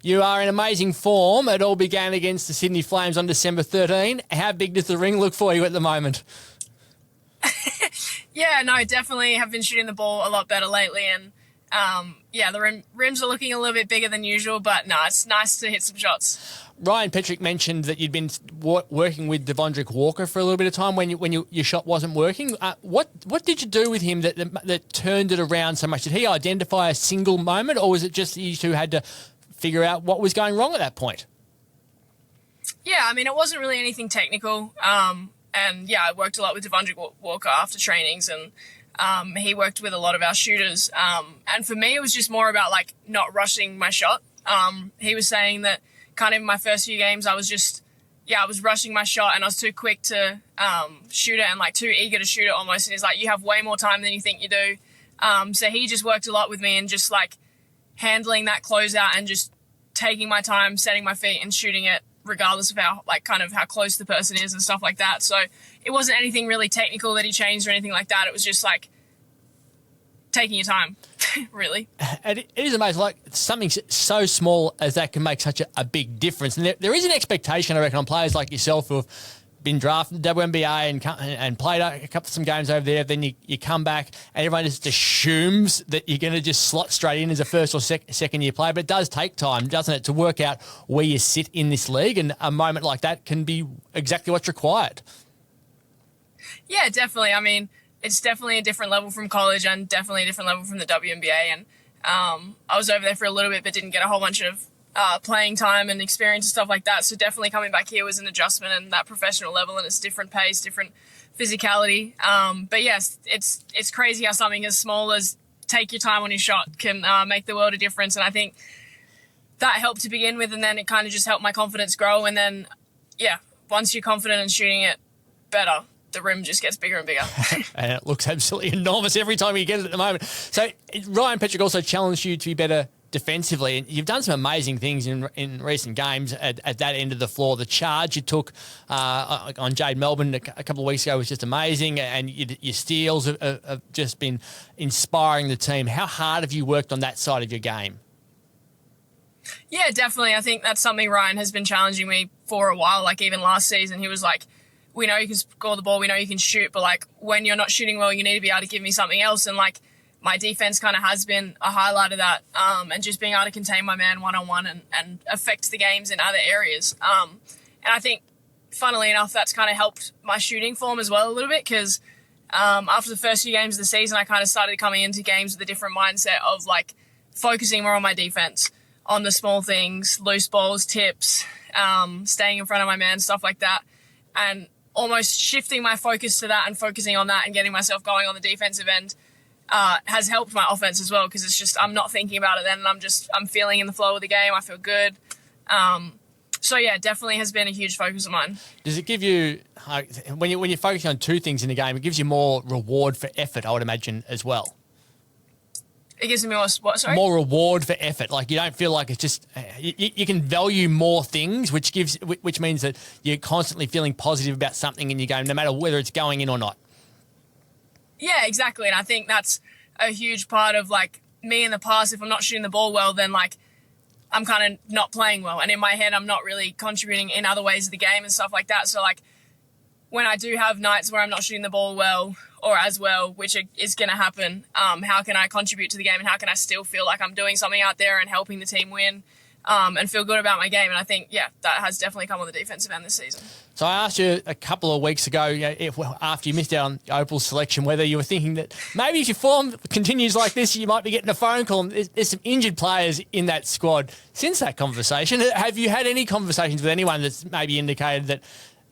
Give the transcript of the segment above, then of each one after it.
You are in amazing form. It all began against the Sydney Flames on December 13. How big does the ring look for you at the moment? Yeah, no, definitely have been shooting the ball a lot better lately. And, the rims are looking a little bit bigger than usual, but no, it's nice to hit some shots. Ryan Petrick mentioned that you'd been working with Devondrick Walker for a little bit of time when your shot wasn't working. What did you do with him that turned it around so much? Did he identify a single moment, or was it just you two had to figure out what was going wrong at that point? Yeah, I mean, it wasn't really anything technical. I worked a lot with Devondrick Walker after trainings, and he worked with a lot of our shooters. And for me, it was just more about like not rushing my shot. He was saying that kind of in my first few games, I was rushing my shot and I was too quick to shoot it and like too eager to shoot it almost. And he's like, you have way more time than you think you do. So he just worked a lot with me and just like handling that closeout and just taking my time, setting my feet and shooting it regardless of how close the person is and stuff like that. So it wasn't anything really technical that he changed or anything like that. It was just like taking your time, really. And it is amazing, like something so small as that can make such a big difference. And there is an expectation, I reckon, on players like yourself who have been drafted to WNBA and played some games over there. Then you come back and everyone just assumes that you're going to just slot straight in as a first or second year player. But it does take time, doesn't it, to work out where you sit in this league. And a moment like that can be exactly what's required. Yeah, definitely. I mean, it's definitely a different level from college and definitely a different level from the WNBA. And I was over there for a little bit but didn't get a whole bunch of playing time and experience and stuff like that. So definitely coming back here was an adjustment and that professional level, and it's different pace, different physicality. But yes, it's crazy how something as small as take your time on your shot can make the world a difference. And I think that helped to begin with, and then it kind of just helped my confidence grow. And then, once you're confident in shooting it better, the rim just gets bigger and bigger. And it looks absolutely enormous every time you get it at the moment. So Ryan Petrick also challenged you to be better defensively, and you've done some amazing things in recent games at that end of the floor. The charge you took on Jade Melbourne a couple of weeks ago was just amazing, and your steals have just been inspiring the team. How hard have you worked on that side of your game? Yeah, definitely. I think that's something Ryan has been challenging me for a while. Like even last season, he was like, we know you can score the ball, we know you can shoot, but like when you're not shooting well, you need to be able to give me something else. And like my defense kind of has been a highlight of that, and just being able to contain my man one-on-one and affect the games in other areas. And I think, funnily enough, that's kind of helped my shooting form as well a little bit, because after the first few games of the season, I kind of started coming into games with a different mindset of like focusing more on my defense, on the small things, loose balls, tips, staying in front of my man, stuff like that. And almost shifting my focus to that and focusing on that and getting myself going on the defensive end has helped my offense as well, because it's just I'm not thinking about it then, and I'm feeling in the flow of the game. I feel good. So yeah, definitely has been a huge focus of mine. Does it give you, when you're focusing on two things in the game, it gives you more reward for effort, I would imagine, as well? It gives me more, what, sorry? More reward for effort. Like you don't feel like it's just, you can value more things, which means that you're constantly feeling positive about something in your game, no matter whether it's going in or not. Yeah, exactly. And I think that's a huge part of like me in the past. If I'm not shooting the ball well, then like I'm kind of not playing well. And in my head, I'm not really contributing in other ways of the game and stuff like that. So like when I do have nights where I'm not shooting the ball well or as well, which is going to happen, how can I contribute to the game, and how can I still feel like I'm doing something out there and helping the team win, and feel good about my game? And I think, that has definitely come on the defensive end this season. So I asked you a couple of weeks ago, after you missed out on Opal's selection, whether you were thinking that maybe if your form continues like this, you might be getting a phone call. There's some injured players in that squad. Since that conversation, have you had any conversations with anyone that's maybe indicated that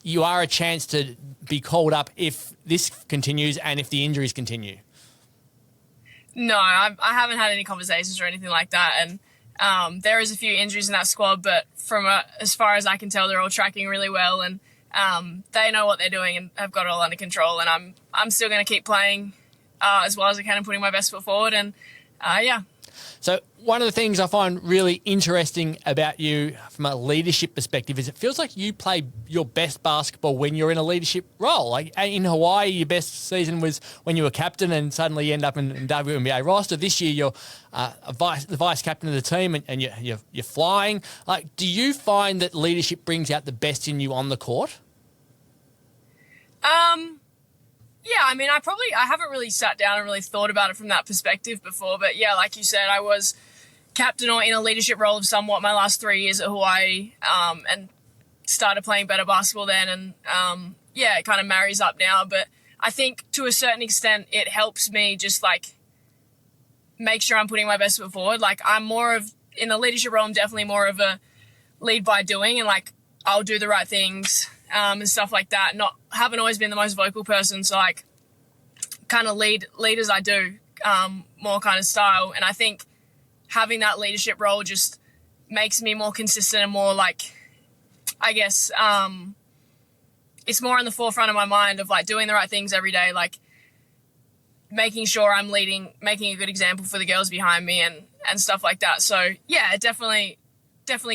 you are a chance to be called up if this continues and if the injuries continue? No, I haven't had any conversations or anything like that. And there is a few injuries in that squad, but from as far as I can tell, they're all tracking really well, and they know what they're doing and have got it all under control. And I'm still going to keep playing as well as I can and putting my best foot forward. And So one of the things I find really interesting about you from a leadership perspective is it feels like you play your best basketball when you're in a leadership role. Like in Hawaii, your best season was when you were captain and suddenly you end up in WNBA roster. This year, you're the vice captain of the team and you're flying. Like, do you find that leadership brings out the best in you on the court? Yeah, I mean, I haven't really sat down and really thought about it from that perspective before. But yeah, like you said, I was captain or in a leadership role of somewhat my last 3 years at Hawaii, and started playing better basketball then. And yeah, it kind of marries up now. But I think to a certain extent, it helps me just like make sure I'm putting my best foot forward. Like in a leadership role, I'm definitely more of a lead by doing, and like I'll do the right things. And stuff like that. Haven't always been the most vocal person, so like kind of lead as I do, more kind of style. And I think having that leadership role just makes me more consistent and more like, I guess, it's more on the forefront of my mind of like doing the right things every day, like making sure I'm leading, making a good example for the girls behind me and stuff like that. So yeah, it definitely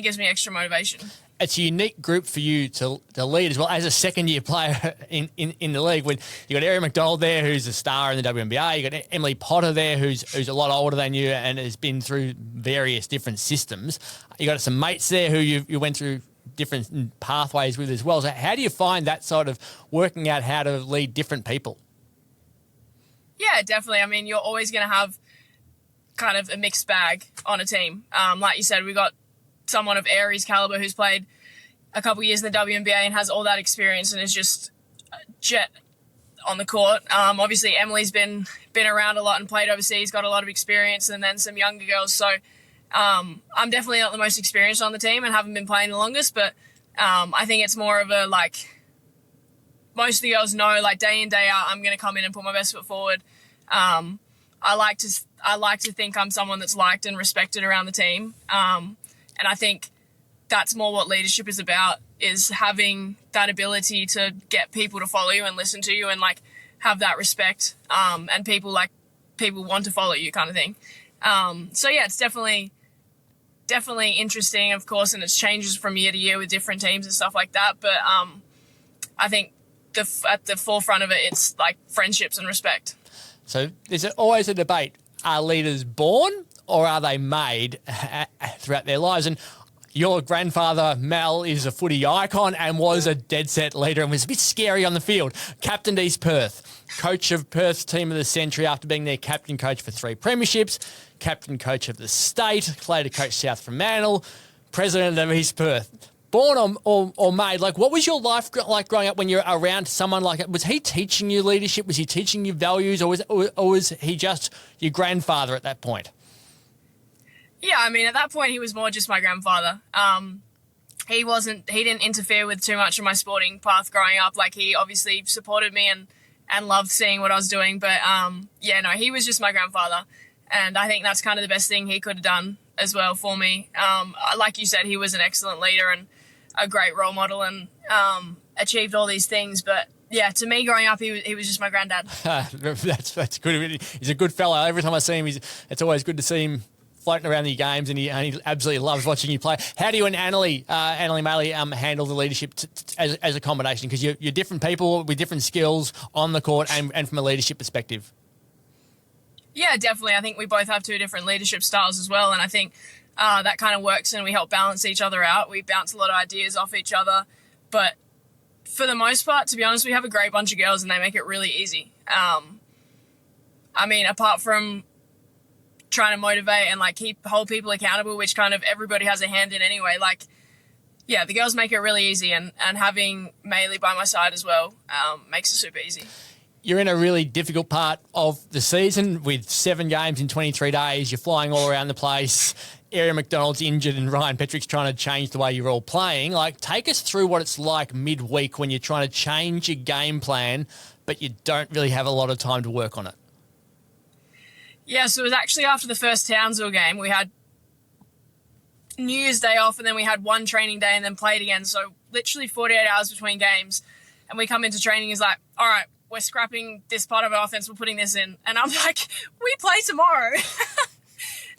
gives me extra motivation. It's a unique group for you to lead as well as a second-year player in the league. When you got Amy Atwell there, who's a star in the WNBA, you got Emily Potter there, who's a lot older than you and has been through various different systems. You got some mates there who you went through different pathways with as well. So how do you find that sort of working out how to lead different people? Yeah, definitely. I mean, you're always going to have kind of a mixed bag on a team. Like you said, we got someone of Aries caliber who's played a couple years in the WNBA and has all that experience and is just a jet on the court. Obviously, Emily's been around a lot and played overseas, got a lot of experience, and then some younger girls. So I'm definitely not the most experienced on the team and haven't been playing the longest, but I think it's more of a like most of the girls know, like day in, day out, I'm going to come in and put my best foot forward. I like to think I'm someone that's liked and respected around the team. And I think that's more what leadership is about, is having that ability to get people to follow you and listen to you and like have that respect, and people want to follow you kind of thing. So yeah, it's definitely interesting, of course, and it changes from year to year with different teams and stuff like that. But I think at the forefront of it, it's like friendships and respect. So there's always a debate. Are leaders born or are they made throughout their lives? And your grandfather, Mel, is a footy icon and was a dead set leader and was a bit scary on the field. Captained East Perth, coach of Perth's team of the century after being their captain coach for 3 premierships, captain coach of the state, later coach South Fremantle, president of East Perth. Born or made, like what was your life like growing up when you're around someone like it? Was he teaching you leadership? Was he teaching you values, or was he just your grandfather at that point? Yeah, I mean, at that point, he was more just my grandfather. He didn't interfere with too much of my sporting path growing up. Like, he obviously supported me and loved seeing what I was doing. But, yeah, no, he was just my grandfather. And I think that's kind of the best thing he could have done as well for me. Like you said, he was an excellent leader and a great role model and achieved all these things. But, yeah, to me growing up, he was just my granddad. That's good. He's a good fellow. Every time I see him, it's always good to see him floating around the games, and he absolutely loves watching you play. How do you and Annalie Maley handle the leadership as a combination? Because you're different people with different skills on the court and from a leadership perspective. Yeah, definitely. I think we both have 2 different leadership styles as well, and I think that kind of works and we help balance each other out. We bounce a lot of ideas off each other, but for the most part, to be honest, we have a great bunch of girls and they make it really easy. I mean, apart from trying to motivate and like hold people accountable, which kind of everybody has a hand in anyway. Like, yeah, the girls make it really easy, and having Maylee by my side as well makes it super easy. You're in a really difficult part of the season with 7 games in 23 days. You're flying all around the place. Aaron McDonald's injured and Ryan Petrick's trying to change the way you're all playing. Like, take us through what it's like midweek when you're trying to change your game plan, but you don't really have a lot of time to work on it. Yeah, so it was actually after the first Townsville game. We had New Year's Day off, and then we had 1 training day and then played again. So literally 48 hours between games. And we come into training, is like, all right, we're scrapping this part of our offense, we're putting this in. And I'm like, we play tomorrow.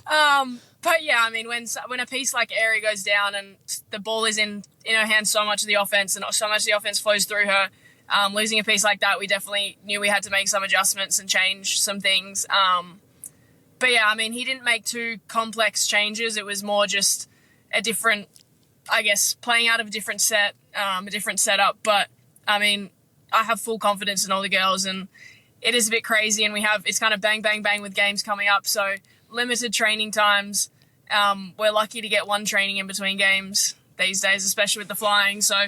But yeah, I mean, when a piece like Aerie goes down and the ball is in her hands, so much of the offense and so much of the offense flows through her, losing a piece like that, we definitely knew we had to make some adjustments and change some things. But yeah, I mean, he didn't make too complex changes. It was more just a different, I guess, playing out of a different set, a different setup. But I mean, I have full confidence in all the girls, and it is a bit crazy, and it's kind of bang, bang, bang with games coming up. So limited training times. We're lucky to get one training in between games these days, especially with the flying. So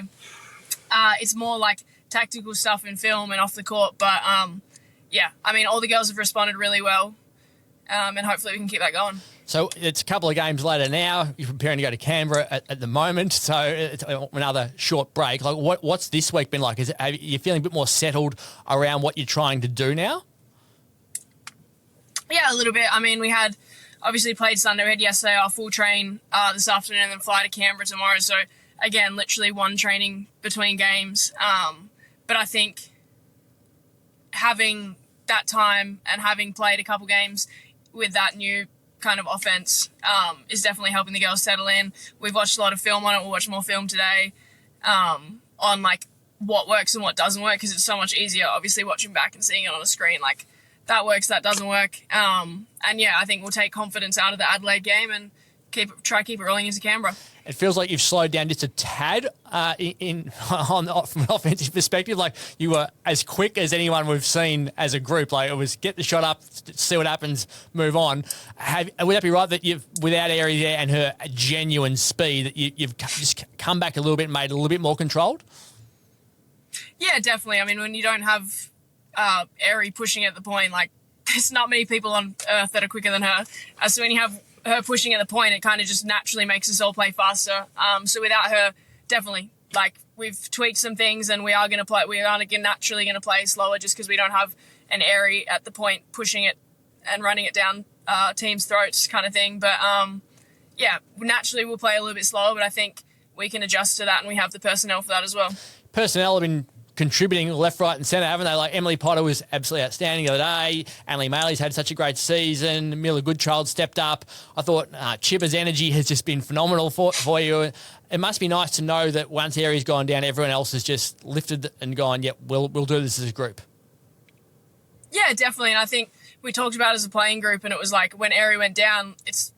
it's more like tactical stuff in film and off the court. But yeah, I mean, all the girls have responded really well, and hopefully we can keep that going. So it's a couple of games later now. You're preparing to go to Canberra at the moment, so it's another short break. Like, what's this week been like? Are you feeling a bit more settled around what you're trying to do now? Yeah, a little bit. I mean, we had obviously played Sunday. We had yesterday our full train this afternoon, and then fly to Canberra tomorrow. So again, literally one training between games. But I think having that time and having played a couple games with that new kind of offense is definitely helping the girls settle in. We've watched a lot of film on it. We'll watch more film today on like what works and what doesn't work, because it's so much easier obviously watching back and seeing it on a screen, like that works, that doesn't work. And yeah, I think we'll take confidence out of the Adelaide game and try to keep it rolling into Canberra. It feels like you've slowed down just a tad from an offensive perspective. Like, you were as quick as anyone we've seen as a group. Like, it was get the shot up, see what happens, move on. Would that be right that you've, without Aerie there and her genuine speed, that you've just come back a little bit and made it a little bit more controlled? Yeah, definitely. I mean, when you don't have Aerie pushing at the point, like, there's not many people on earth that are quicker than her. So when you have her pushing at the point, it kind of just naturally makes us all play faster. So without her, definitely, like, we've tweaked some things, and we are naturally going to play slower just because we don't have an Aerie at the point pushing it and running it down teams' throats kind of thing. But yeah, naturally we'll play a little bit slower, but I think we can adjust to that, and we have the personnel for that as well. Personnel have been contributing left, right and centre, haven't they? Like, Emily Potter was absolutely outstanding the other day. Annalie Maley's had such a great season. Mila Goodchild stepped up. I thought Chipper's energy has just been phenomenal for you. It must be nice to know that once Aerie's gone down, everyone else has just lifted and gone, yep, we'll do this as a group. Yeah, definitely. And I think we talked about it as a playing group, and it was like when Aerie went down, it's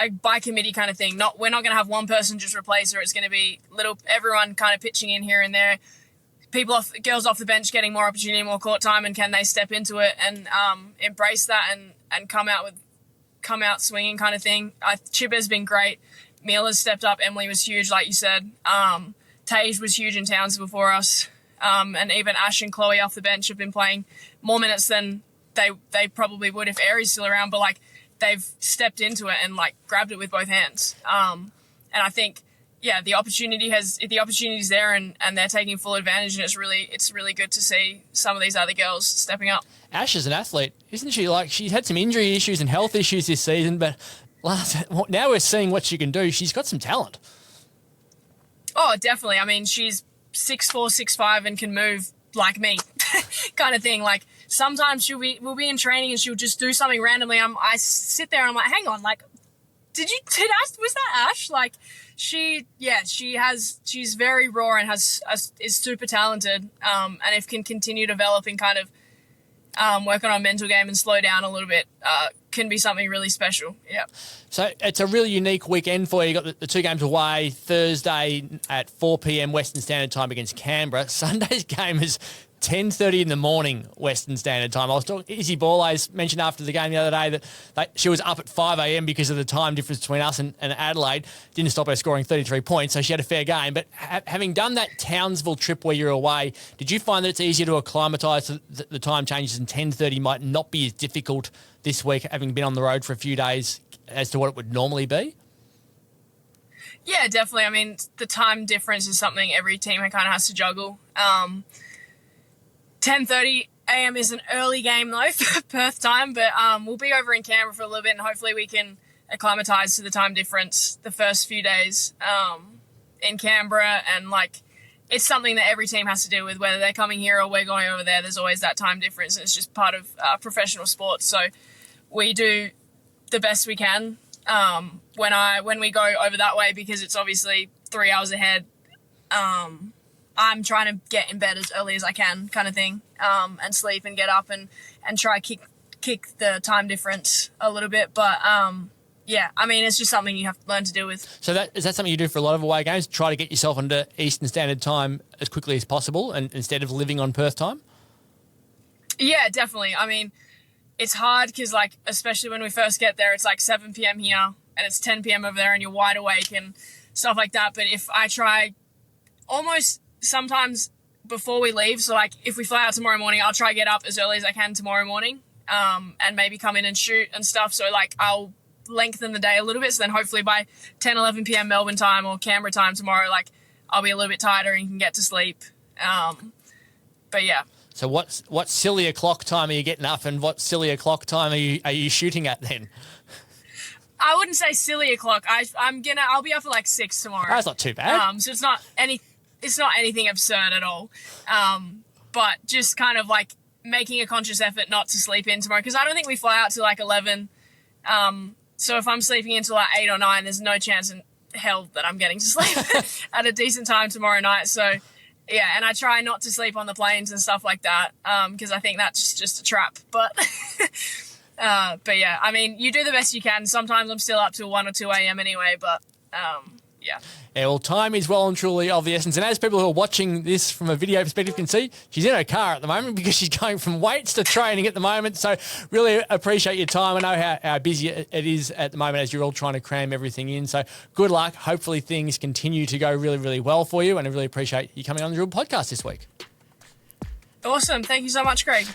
a by committee kind of thing. We're not going to have one person just replace her. It's going to be everyone kind of pitching in here and there. Girls off the bench getting more opportunity, more court time, and can they step into it and embrace that and come out swinging kind of thing. Chipper's been great. Mila's stepped up. Emily was huge, like you said. Tage was huge in Townsville for us. And even Ash and Chloe off the bench have been playing more minutes than they probably would if Aerie's still around, but like, they've stepped into it and like grabbed it with both hands. And I think, yeah, the opportunity's there, and they're taking full advantage, and it's really good to see some of these other girls stepping up. Ash is an athlete, isn't she? Like, she's had some injury issues and health issues this season, but now we're seeing what she can do. She's got some talent. Oh, definitely. I mean, she's 6'4", 6'5", and can move like me, kind of thing. Like, sometimes we'll be in training and she'll just do something randomly. I sit there and I'm like, hang on, like, was that Ash? Like, she's very raw and is super talented. And if can continue developing, kind of work on our mental game and slow down a little bit, can be something really special. Yeah. So it's a really unique weekend for you. You got the two games away, Thursday at 4 p.m. Western Standard Time against Canberra. Sunday's game is 10:30 in the morning Western Standard Time. I was talking, Izzy Borlase mentioned after the game the other day that she was up at 5 a.m. because of the time difference between us and Adelaide. Didn't stop her scoring 33 points, so she had a fair game. But having done that Townsville trip where you're away, did you find that it's easier to acclimatise to the time changes, and 10:30 might not be as difficult this week, having been on the road for a few days, as to what it would normally be? Yeah, definitely. I mean, the time difference is something every team kind of has to juggle. 10:30 a.m. is an early game, though, for Perth time, but we'll be over in Canberra for a little bit, and hopefully we can acclimatise to the time difference the first few days in Canberra. And, like, it's something that every team has to deal with, whether they're coming here or we're going over there. There's always that time difference, and it's just part of professional sports. So we do the best we can when we go over that way, because it's obviously 3 hours ahead. I'm trying to get in bed as early as I can, kind of thing, and sleep and get up and try kick the time difference a little bit. But yeah, I mean, it's just something you have to learn to deal with. So is that something you do for a lot of away games? Try to get yourself into Eastern Standard Time as quickly as possible, and instead of living on Perth time? Yeah, definitely. I mean, it's hard because, like, especially when we first get there, it's like 7 p.m. here and it's 10 p.m. over there and you're wide awake and stuff like that. But if I try almost sometimes before we leave, so like if we fly out tomorrow morning, I'll try to get up as early as I can tomorrow morning, and maybe come in and shoot and stuff. So like I'll lengthen the day a little bit. So then hopefully by 10, 11 p.m. Melbourne time or Canberra time tomorrow, like I'll be a little bit tighter and can get to sleep. But yeah. So what silly o'clock time are you getting up, and what silly o'clock time are you shooting at then? I wouldn't say silly o'clock. I'll be up at like 6 tomorrow. That's not too bad. So it's not anything absurd at all. But just kind of like making a conscious effort not to sleep in tomorrow, because I don't think we fly out till like 11. So if I'm sleeping until like 8 or 9, there's no chance in hell that I'm getting to sleep at a decent time tomorrow night. So yeah, and I try not to sleep on the planes and stuff like that, because I think that's just a trap. But yeah, I mean, you do the best you can. Sometimes I'm still up till 1 or 2 a.m. anyway, but yeah. Yeah, well, time is well and truly of the essence. And as people who are watching this from a video perspective can see, she's in her car at the moment because she's going from weights to training at the moment. So really appreciate your time. I know how busy it is at the moment as you're all trying to cram everything in. So good luck. Hopefully things continue to go really, really well for you. And I really appreciate you coming on the Dribble podcast this week. Awesome. Thank you so much, Craig.